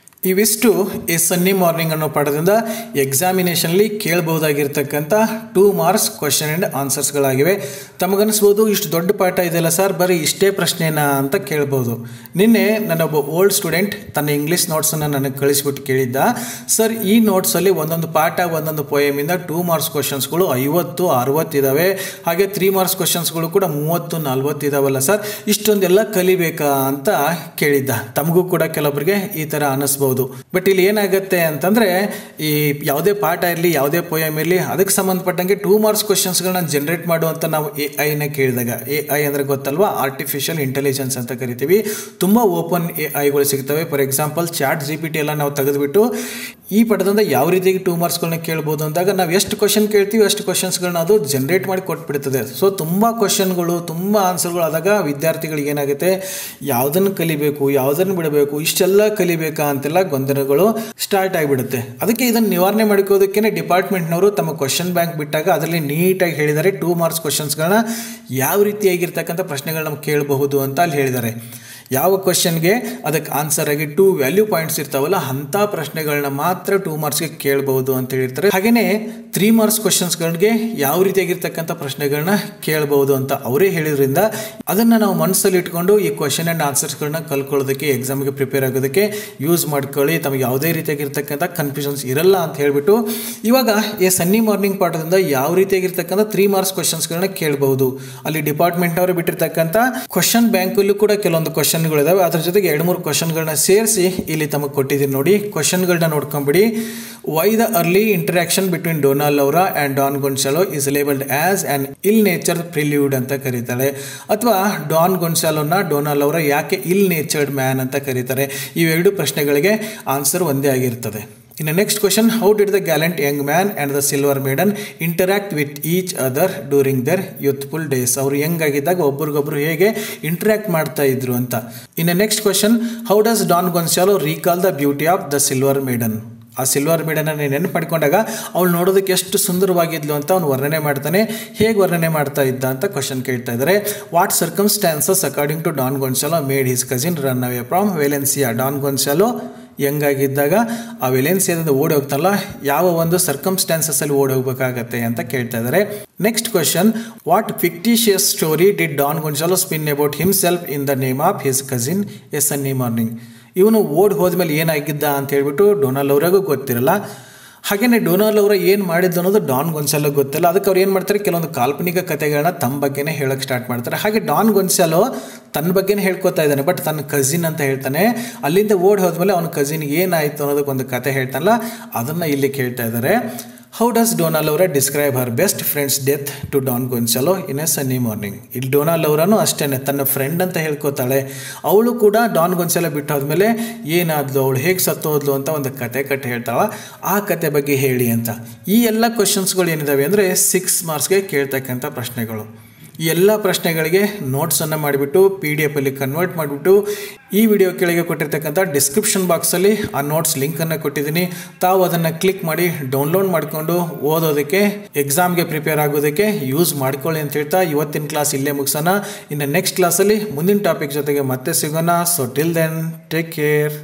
ಇವಿಷ್ಟು ಈ ಸನ್ನಿ ಮಾರ್ನಿಂಗ್ ಅನ್ನೋ ಪಾಠದಿಂದ ಎಕ್ಸಾಮಿನೇಷನ್ಲಿ ಕೇಳಬಹುದಾಗಿರ್ತಕ್ಕಂಥ 2 ಮಾರ್ಕ್ಸ್ ಕ್ವಶನ್ ಆ್ಯಂಡ್ ಆನ್ಸರ್ಸ್ಗಳಾಗಿವೆ. ತಮಗನ್ನಿಸ್ಬೋದು ಇಷ್ಟು ದೊಡ್ಡ ಪಾಠ ಇದೆಯಲ್ಲ ಸರ್, ಬರೀ ಇಷ್ಟೇ ಪ್ರಶ್ನೆನಾ ಅಂತ ಕೇಳ್ಬೋದು. ನಿನ್ನೆ ನನ್ನೊಬ್ಬ ಓಲ್ಡ್ ಸ್ಟೂಡೆಂಟ್ ತನ್ನ ಇಂಗ್ಲೀಷ್ ನೋಟ್ಸನ್ನು ನನಗೆ ಕಳಿಸ್ಬಿಟ್ಟು ಕೇಳಿದ್ದ, ಸರ್ ಈ ನೋಟ್ಸಲ್ಲಿ ಒಂದೊಂದು ಪಾಠ ಒಂದೊಂದು ಪೋಯಮಿಂದ 2 ಮಾರ್ಕ್ಸ್ ಕ್ವಶನ್ಸ್ಗಳು 50, 60 ಇದ್ದಾವೆ. ಹಾಗೆ 3 ಮಾರ್ಕ್ಸ್ ಕ್ವಶನ್ಸ್ಗಳು ಕೂಡ 30, 40 ಇದಾವಲ್ಲ ಸರ್, ಇಷ್ಟೊಂದೆಲ್ಲ ಕಲಿಬೇಕಾ ಅಂತ ಕೇಳಿದ್ದ. ತಮಗೂ ಕೂಡ ಕೆಲವೊಬ್ಬರಿಗೆ ಈ ಥರ ಅನ್ನಿಸ್ಬೋದು. ಬಟ್ ಇಲ್ಲಿ ಏನಾಗುತ್ತೆ ಅಂತಂದರೆ, ಈ ಯಾವುದೇ ಪಾಠ ಇರಲಿ ಯಾವುದೇ ಪೋಯಮ್ ಇರಲಿ ಅದಕ್ಕೆ ಸಂಬಂಧಪಟ್ಟಂಗೆ 2 ಮಾರ್ಕ್ಸ್ ಕ್ವಶನ್ಸ್ಗಳನ್ನ ಜನರೇಟ್ ಮಾಡುವಂಥ ನಾವು AI ಕೇಳಿದಾಗ, AI ಅಂದರೆ ಗೊತ್ತಲ್ವಾ, ಆರ್ಟಿಫಿಷಿಯಲ್ ಇಂಟೆಲಿಜೆನ್ಸ್ ಅಂತ ಕರಿತೀವಿ. ತುಂಬ ಓಪನ್ AIಗಳು ಸಿಗ್ತವೆ. ಫಾರ್ ಎಕ್ಸಾಂಪಲ್ ChatGPT ಎಲ್ಲ ನಾವು ತೆಗೆದುಬಿಟ್ಟು ಈ ಪಠದಿಂದ ಯಾವ ರೀತಿಯಾಗಿ 2 ಮಾರ್ಕ್ಸ್ಗಳನ್ನ ಕೇಳ್ಬೋದು ಅಂದಾಗ ನಾವು ಎಷ್ಟು ಕ್ವಶನ್ ಕೇಳ್ತೀವಿ ಅಷ್ಟು ಕ್ವಶನ್ಸ್ಗಳನ್ನ ಅದು ಜನರೇಟ್ ಮಾಡಿ ಕೊಟ್ಬಿಡ್ತದೆ. ಸೊ ತುಂಬ ಕ್ವಶನ್ಗಳು, ತುಂಬ ಆನ್ಸರ್ಗಳು ಆದಾಗ ವಿದ್ಯಾರ್ಥಿಗಳಿಗೆ ಏನಾಗುತ್ತೆ, ಯಾವುದನ್ನು ಕಲಿಬೇಕು ಯಾವುದನ್ನು ಬಿಡಬೇಕು, ಇಷ್ಟೆಲ್ಲ ಕಲಿಬೇಕಾ ಅಂತೆಲ್ಲ ಗೊಂದಲಗಳು ಸ್ಟಾರ್ಟ್ ಆಗಿಬಿಡುತ್ತೆ. ಅದಕ್ಕೆ ಇದನ್ನು ನಿವಾರಣೆ ಮಾಡ್ಕೋದಕ್ಕೆ ಡಿಪಾರ್ಟ್ಮೆಂಟ್ನವರು ತಮ್ಮ ಕ್ವಶನ್ ಬ್ಯಾಂಕ್ ಬಿಟ್ಟಾಗ ಅದರಲ್ಲಿ ನೀಟಾಗಿ ಹೇಳಿದ್ದಾರೆ 2 ಮಾರ್ಕ್ಸ್ ಕ್ವಶನ್ಸ್ಗಳನ್ನ ಯಾವ ರೀತಿಯಾಗಿರ್ತಕ್ಕಂಥ ಪ್ರಶ್ನೆಗಳು ನಮ್ಗೆ ಕೇಳಬಹುದು ಅಂತ ಅಲ್ಲಿ ಹೇಳಿದ್ದಾರೆ. ಯಾವ ಕ್ವಶನ್ಗೆ ಅದಕ್ಕೆ ಆನ್ಸರ್ ಆಗಿ 2 ವ್ಯಾಲ್ಯೂ ಪಾಯಿಂಟ್ಸ್ ಇರ್ತಾವಲ್ಲ ಅಂಥ ಪ್ರಶ್ನೆಗಳನ್ನ ಮಾತ್ರ 2 ಮಾರ್ಕ್ಸ್ಗೆ ಕೇಳಬಹುದು ಅಂತ ಹೇಳಿರ್ತಾರೆ. ಹಾಗೆಯೇ 3 ಮಾರ್ಕ್ಸ್ ಕ್ವಶನ್ಸ್ಗಳಿಗೆ ಯಾವ ರೀತಿಯಾಗಿರ್ತಕ್ಕಂಥ ಪ್ರಶ್ನೆಗಳನ್ನ ಕೇಳಬಹುದು ಅಂತ ಅವರೇ ಹೇಳಿದ್ರಿಂದ ಅದನ್ನು ನಾವು ಮನಸ್ಸಲ್ಲಿ ಇಟ್ಕೊಂಡು ಈ ಕ್ವಶನ್ ಆ್ಯಂಡ್ ಆನ್ಸರ್ಸ್ಗಳನ್ನ ಕಲ್ಕೊಳ್ಳೋದಕ್ಕೆ, ಎಕ್ಸಾಮ್ಗೆ ಪ್ರಿಪೇರ್ ಆಗೋದಕ್ಕೆ ಯೂಸ್ ಮಾಡ್ಕೊಳ್ಳಿ. ತಮಗೆ ಯಾವುದೇ ರೀತಿಯಾಗಿರ್ತಕ್ಕಂಥ ಕನ್ಫ್ಯೂಷನ್ಸ್ ಇರಲ್ಲ ಅಂತ ಹೇಳಿಬಿಟ್ಟು ಇವಾಗ ಈ ಸನ್ನಿ ಮಾರ್ನಿಂಗ್ ಪಾಠದಿಂದ ಯಾವ ರೀತಿಯಾಗಿರ್ತಕ್ಕಂಥ 3 ಮಾರ್ಕ್ಸ್ ಕ್ವಶನ್ಸ್ಗಳನ್ನ ಕೇಳಬಹುದು. ಅಲ್ಲಿ ಡಿಪಾರ್ಟ್ಮೆಂಟ್ನವರು ಬಿಟ್ಟಿರ್ತಕ್ಕಂಥ ಕ್ವಶನ್ ಬ್ಯಾಂಕಲ್ಲೂ ಕೂಡ ಕೆಲವೊಂದು ಕ್ವಶನ್ಗಳಿದಾವೆ, ಅದ್ರ ಜೊತೆಗೆ 2-3 ಕ್ವಶನ್ಗಳನ್ನ ಸೇರಿಸಿ ಇಲ್ಲಿ ತಮಗೆ ಕೊಟ್ಟಿದ್ದೀನಿ ನೋಡಿ. ಕ್ವಶನ್ಗಳನ್ನ ನೋಡ್ಕೊಂಬಿಡಿ. Why the early interaction between Donald Laura and Don Gonzalo is labelled as an ill nature prelude ಅಂತ ಕರೀತಾರೆ. ಅಥವಾ ಡಾನ್ ಗೊನ್ಸಾಲೋನ ಡೊನಾಲ್ಡ್ ಲೌರಾ ಯಾಕೆ ಇಲ್ ನೇಚರ್ಡ್ ಮ್ಯಾನ್ ಅಂತ ಕರೀತಾರೆ. ಇವೆರಡು ಪ್ರಶ್ನೆಗಳಿಗೆ ಆನ್ಸರ್ ಒಂದೇ ಆಗಿರ್ತದೆ. In the next question, how did the gallant young man and the silver maiden interact with each other during their youthful days? ಅವರು ಯಂಗ್ ಆಗಿದ್ದಾಗ ಒಬ್ರಿಗೊಬ್ರು ಹೇಗೆ ಇಂಟರಾಕ್ಟ್ ಮಾಡ್ತಾ ಇದ್ರು ಅಂತ. In the next question, how does Don Gonzalo recall the beauty of the silver maiden? ಆ silver ಮೇಡನನ್ನು ನೆನಪು ಮಾಡಿಕೊಂಡಾಗ ಅವಳು ನೋಡೋದಕ್ಕೆ ಎಷ್ಟು ಸುಂದರವಾಗಿದ್ಲು ಅಂತ ಅವನು ವರ್ಣನೆ ಮಾಡ್ತಾನೆ. ಹೇಗೆ ವರ್ಣನೆ ಮಾಡ್ತಾ ಇದ್ದ ಅಂತ ಕ್ವಶನ್ ಕೇಳ್ತಾ ಇದ್ದಾರೆ. What circumstances according to Don Gonzalo made his cousin run away from Valencia? Don Gonzalo ಯಂಗಾಗಿದ್ದಾಗ ಆ ವೆಲೆನ್ಸಿಯಾದಿಂದ ಓಡಿ ಹೋಗ್ತಾನಲ್ಲ, ಯಾವ ಒಂದು ಸರ್ಕಮ್ಸ್ಟಾನ್ಸಸ್ಸಲ್ಲಿ ಓಡಿ ಹೋಗ್ಬೇಕಾಗತ್ತೆ ಅಂತ ಕೇಳ್ತಾ ಇದ್ದಾರೆ. Next question, what fictitious story did Don ಗೊನ್ಸಾಲೋ spin about himself in the name of his cousin A sunny morning? ಇವನು ಓಡಿ ಹೋದ್ಮೇಲೆ ಏನಾಗಿದ್ದ ಅಂತ ಹೇಳ್ಬಿಟ್ಟು ಡೊನಾಲ್ಡ್ ಲೌರಾಗೂ ಗೊತ್ತಿರಲ್ಲ. ಹಾಗೆಯೇ ಡೊನಾಲ್ಡ್ ಲೌರಾ ಏನು ಮಾಡಿದ್ದು ಅನ್ನೋದು ಡಾನ್ ಗೊನ್ಸಾಲೋ ಗೊತ್ತಿಲ್ಲ. ಅದಕ್ಕೆ ಅವ್ರು ಏನು ಮಾಡ್ತಾರೆ, ಕೆಲವೊಂದು ಕಾಲ್ಪನಿಕ ಕಥೆಗಳನ್ನ ತಮ್ಮ ಬಗ್ಗೆನೇ ಹೇಳೋಕ್ಕೆ ಸ್ಟಾರ್ಟ್ ಮಾಡ್ತಾರೆ. ಹಾಗೆ ಡಾನ್ ಗೊನ್ಸಾಲೋ ತನ್ನ ಬಗ್ಗೆನೇ ಹೇಳ್ಕೊತಾ ಇದ್ದಾನೆ, ಬಟ್ ತನ್ನ ಕಸಿನ್ ಅಂತ ಹೇಳ್ತಾನೆ. ಅಲ್ಲಿಂದ ಓಡಿ ಹೋದ್ಮೇಲೆ ಅವನ ಕಸಿನ್ಗೆ ಏನಾಯಿತು ಅನ್ನೋದಕ್ಕೆ ಒಂದು ಕತೆ ಹೇಳ್ತಾನಲ್ಲ, ಅದನ್ನು ಇಲ್ಲಿ ಕೇಳ್ತಾ ಇದ್ದಾರೆ. How does Donald Laura describe her best friend's death to Don Gonzalo in a sunny morning? ಇಲ್ಲಿ ಡೊನಾಲ್ಡ್ ಲೌರಾನು ಅಷ್ಟೇ ತನ್ನ ಫ್ರೆಂಡ್ ಅಂತ ಹೇಳ್ಕೊತಾಳೆ. ಅವಳು ಕೂಡ ಡಾನ್ ಗೊನ್ಸಾಲೋ ಬಿಟ್ಟು ಹೋದ್ಮೇಲೆ ಏನಾದ್ಲು, ಅವಳು ಹೇಗೆ ಸತ್ತೋದ್ಲು ಅಂತ ಒಂದು ಕತೆ ಕಟ್ಟಿ ಹೇಳ್ತಾಳ. ಆ ಕತೆ ಬಗ್ಗೆ ಹೇಳಿ ಅಂತ. ಈ ಎಲ್ಲ ಕ್ವಶನ್ಸ್ಗಳು ಏನಿದಾವೆ ಅಂದರೆ 6 ಮಾರ್ಕ್ಸ್ಗೆ ಕೇಳ್ತಕ್ಕಂಥ ಪ್ರಶ್ನೆಗಳು. ಈ ಎಲ್ಲ ಪ್ರಶ್ನೆಗಳಿಗೆ ನೋಟ್ಸನ್ನು ಮಾಡಿಬಿಟ್ಟು PDF ಅಲ್ಲಿ ಕನ್ವರ್ಟ್ ಮಾಡಿಬಿಟ್ಟು ಈ ವಿಡಿಯೋ ಕೆಳಗೆ ಕೊಟ್ಟಿರ್ತಕ್ಕಂಥ ಡಿಸ್ಕ್ರಿಪ್ಷನ್ ಬಾಕ್ಸಲ್ಲಿ ಆ ನೋಟ್ಸ್ ಲಿಂಕನ್ನು ಕೊಟ್ಟಿದ್ದೀನಿ. ತಾವು ಅದನ್ನು ಕ್ಲಿಕ್ ಮಾಡಿ ಡೌನ್ಲೋಡ್ ಮಾಡಿಕೊಂಡು ಓದೋದಕ್ಕೆ, ಎಕ್ಸಾಮ್ಗೆ ಪ್ರಿಪೇರ್ ಆಗೋದಕ್ಕೆ ಯೂಸ್ ಮಾಡ್ಕೊಳ್ಳಿ ಅಂತ ಹೇಳ್ತಾ ಇವತ್ತಿನ ಕ್ಲಾಸ್ ಇಲ್ಲೇ ಮುಗಿಸೋಣ. ಇನ್ನು ನೆಕ್ಸ್ಟ್ ಕ್ಲಾಸಲ್ಲಿ ಮುಂದಿನ ಟಾಪಿಕ್ ಜೊತೆಗೆ ಮತ್ತೆ ಸಿಗೋಣ. So till then take care.